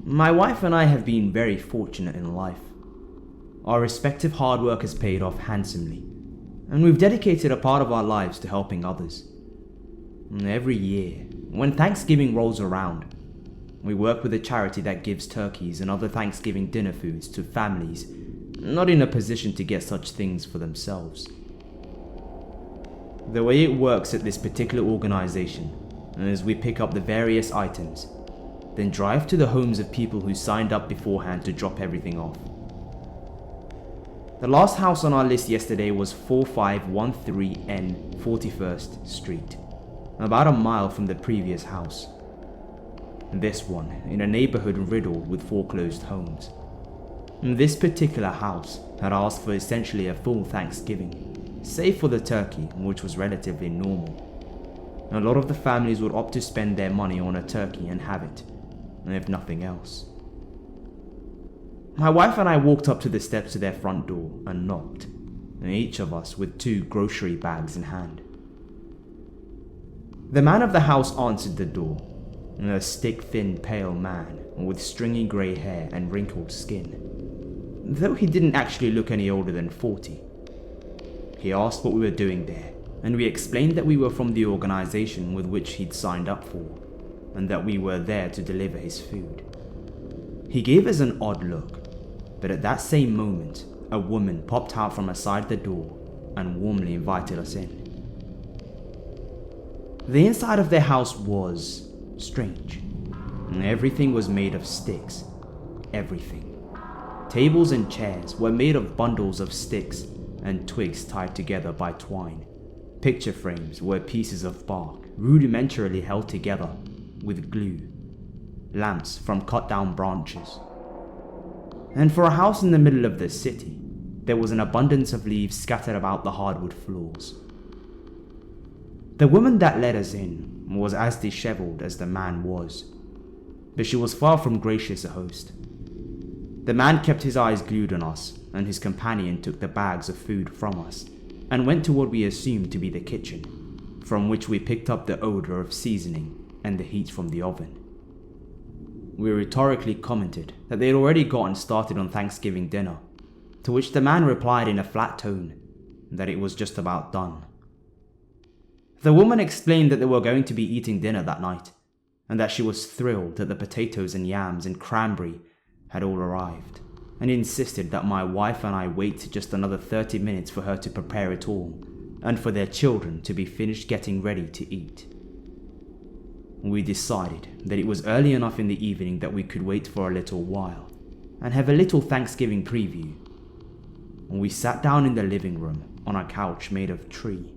My wife and I have been very fortunate in life. Our respective hard work has paid off handsomely, and we've dedicated a part of our lives to helping others. And every year, when Thanksgiving rolls around, we work with a charity that gives turkeys and other Thanksgiving dinner foods to families not in a position to get such things for themselves. The way it works at this particular organization is we pick up the various items, then drive to the homes of people who signed up beforehand to drop everything off. The last house on our list yesterday was 4513N 41st Street, about a mile from the previous house. This one in a neighborhood riddled with foreclosed homes. This particular house had asked for essentially a full Thanksgiving, save for the turkey, which was relatively normal. A lot of the families would opt to spend their money on a turkey and have it, if nothing else. My wife and I walked up to the steps to their front door and knocked, each of us with 2 grocery bags in hand. The man of the house answered the door, a stick-thin pale man with stringy grey hair and wrinkled skin, though he didn't actually look any older than 40. He asked what we were doing there, and we explained that we were from the organization with which he'd signed up for, and that we were there to deliver his food. He gave us an odd look, but at that same moment, a woman popped out from aside the door and warmly invited us in. The inside of their house was strange. Everything was made of sticks. Everything. Tables and chairs were made of bundles of sticks and twigs tied together by twine. Picture frames were pieces of bark rudimentarily held together with glue. Lamps from cut down branches. And for a house in the middle of the city, there was an abundance of leaves scattered about the hardwood floors. The woman that let us in was as disheveled as the man was, but she was far from gracious a host. The man kept his eyes glued on us, and his companion took the bags of food from us and went to what we assumed to be the kitchen, from which we picked up the odor of seasoning and the heat from the oven. We rhetorically commented that they had already gotten started on Thanksgiving dinner, to which the man replied in a flat tone that it was just about done. The woman explained that they were going to be eating dinner that night, and that she was thrilled that the potatoes and yams and cranberry had all arrived, and insisted that my wife and I wait just another 30 minutes for her to prepare it all, and for their children to be finished getting ready to eat. We decided that it was early enough in the evening that we could wait for a little while, and have a little Thanksgiving preview. We sat down in the living room on a couch made of tree,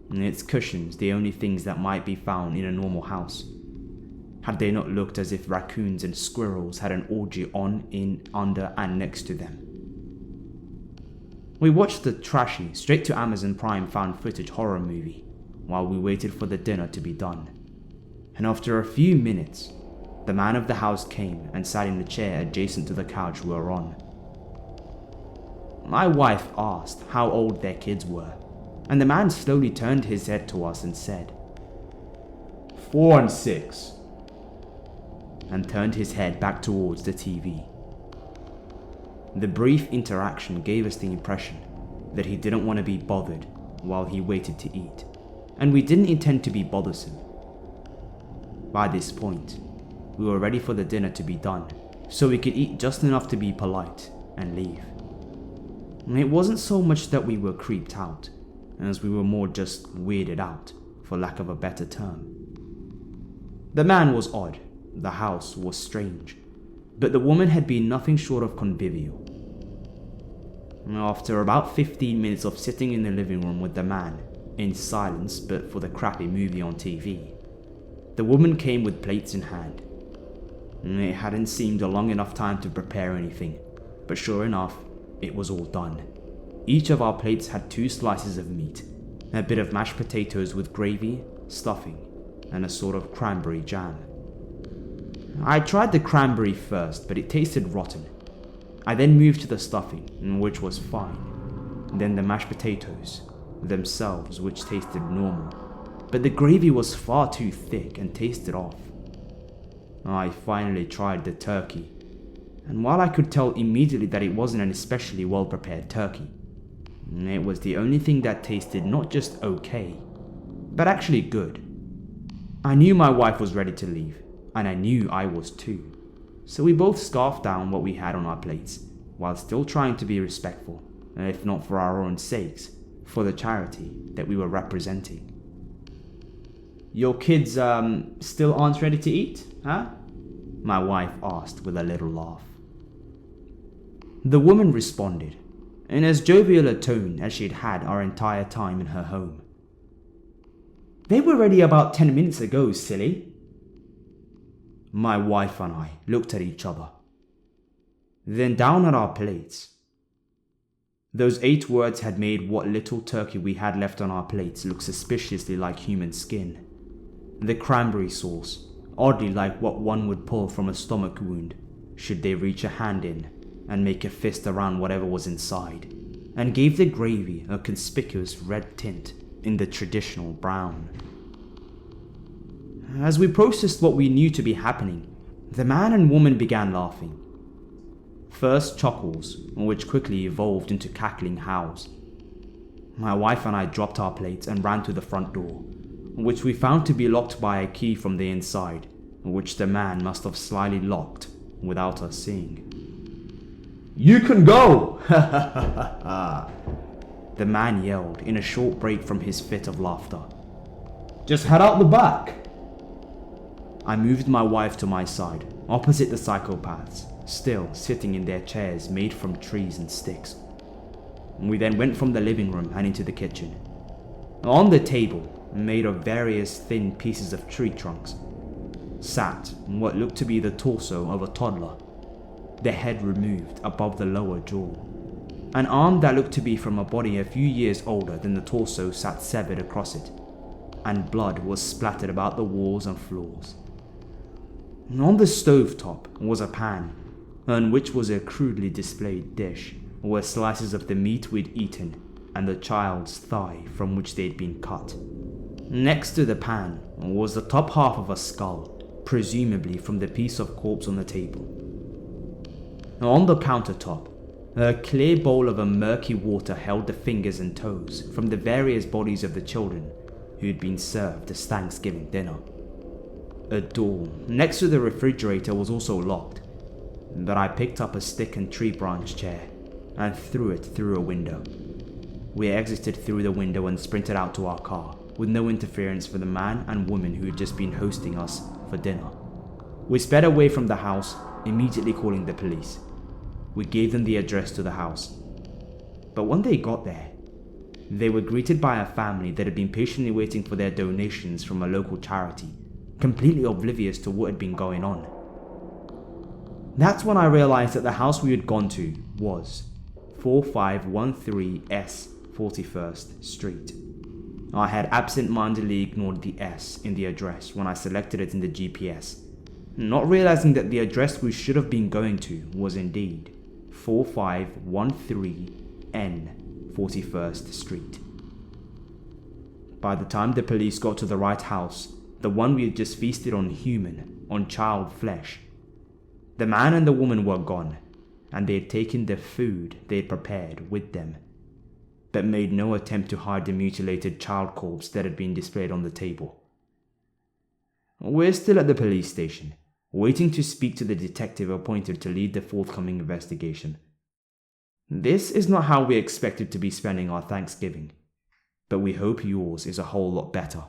and its cushions the only things that might be found in a normal house. Had they not looked as if raccoons and squirrels had an orgy on, in, under, and next to them. We watched the trashy, straight to Amazon Prime found footage horror movie while we waited for the dinner to be done. And after a few minutes, the man of the house came and sat in the chair adjacent to the couch we were on. My wife asked how old their kids were, and the man slowly turned his head to us and said, 4 and 6, and turned his head back towards the TV. The brief interaction gave us the impression that he didn't want to be bothered while he waited to eat, and we didn't intend to be bothersome. By this point, we were ready for the dinner to be done, so we could eat just enough to be polite and leave. It wasn't so much that we were creeped out, as we were more just weirded out, for lack of a better term. The man was odd, the house was strange, but the woman had been nothing short of convivial. After about 15 minutes of sitting in the living room with the man, in silence but for the crappy movie on TV, the woman came with plates in hand. It hadn't seemed a long enough time to prepare anything, but sure enough, it was all done. Each of our plates had 2 slices of meat, a bit of mashed potatoes with gravy, stuffing, and a sort of cranberry jam. I tried the cranberry first, but it tasted rotten. I then moved to the stuffing, which was fine. Then the mashed potatoes themselves, which tasted normal, but the gravy was far too thick and tasted off. I finally tried the turkey, And while I could tell immediately that it wasn't an especially well-prepared turkey, it was the only thing that tasted not just okay, but actually good. I knew my wife was ready to leave, and I knew I was too. So we both scarfed down what we had on our plates, while still trying to be respectful, and if not for our own sakes, for the charity that we were representing. "Your kids, still aren't ready to eat, huh?" my wife asked with a little laugh. The woman responded, in as jovial a tone as she'd had our entire time in her home. "They were ready about 10 minutes ago, silly." My wife and I looked at each other, then down at our plates. Those 8 words had made what little turkey we had left on our plates look suspiciously like human skin. The cranberry sauce, oddly like what one would pull from a stomach wound, should they reach a hand in and make a fist around whatever was inside, and gave the gravy a conspicuous red tint in the traditional brown. As we processed what we knew to be happening, the man and woman began laughing. First chuckles, which quickly evolved into cackling howls. My wife and I dropped our plates and ran to the front door, which we found to be locked by a key from the inside, which the man must have slyly locked without us seeing. "You can go!" the man yelled in a short break from his fit of laughter. "Just head out the back." I moved my wife to my side, opposite the psychopaths, still sitting in their chairs made from trees and sticks. We then went from the living room and into the kitchen. On the table, made of various thin pieces of tree trunks, sat what looked to be the torso of a toddler, the head removed above the lower jaw. An arm that looked to be from a body a few years older than the torso sat severed across it, and blood was splattered about the walls and floors. On the stovetop was a pan, on which was a crudely displayed dish, where slices of the meat we'd eaten and the child's thigh from which they'd been cut. Next to the pan was the top half of a skull, presumably from the piece of corpse on the table. On the countertop, a clear bowl of a murky water held the fingers and toes from the various bodies of the children who'd been served as Thanksgiving dinner. A door next to the refrigerator was also locked, but I picked up a stick and tree branch chair and threw it through a window. We exited through the window and sprinted out to our car, with no interference for the man and woman who had just been hosting us for dinner. We sped away from the house, immediately calling the police. We gave them the address to the house. But when they got there, they were greeted by a family that had been patiently waiting for their donations from a local charity, completely oblivious to what had been going on. That's when I realized that the house we had gone to was 4513 S 41st Street. I had absent-mindedly ignored the S in the address when I selected it in the GPS, not realizing that the address we should have been going to was indeed 4513 N 41st Street. By the time the police got to the right house, the one we had just feasted on child flesh, the man and the woman were gone, and they had taken the food they had prepared with them, but made no attempt to hide the mutilated child corpse that had been displayed on the table. We're still at the police station, waiting to speak to the detective appointed to lead the forthcoming investigation. This is not how we expected to be spending our Thanksgiving, but we hope yours is a whole lot better.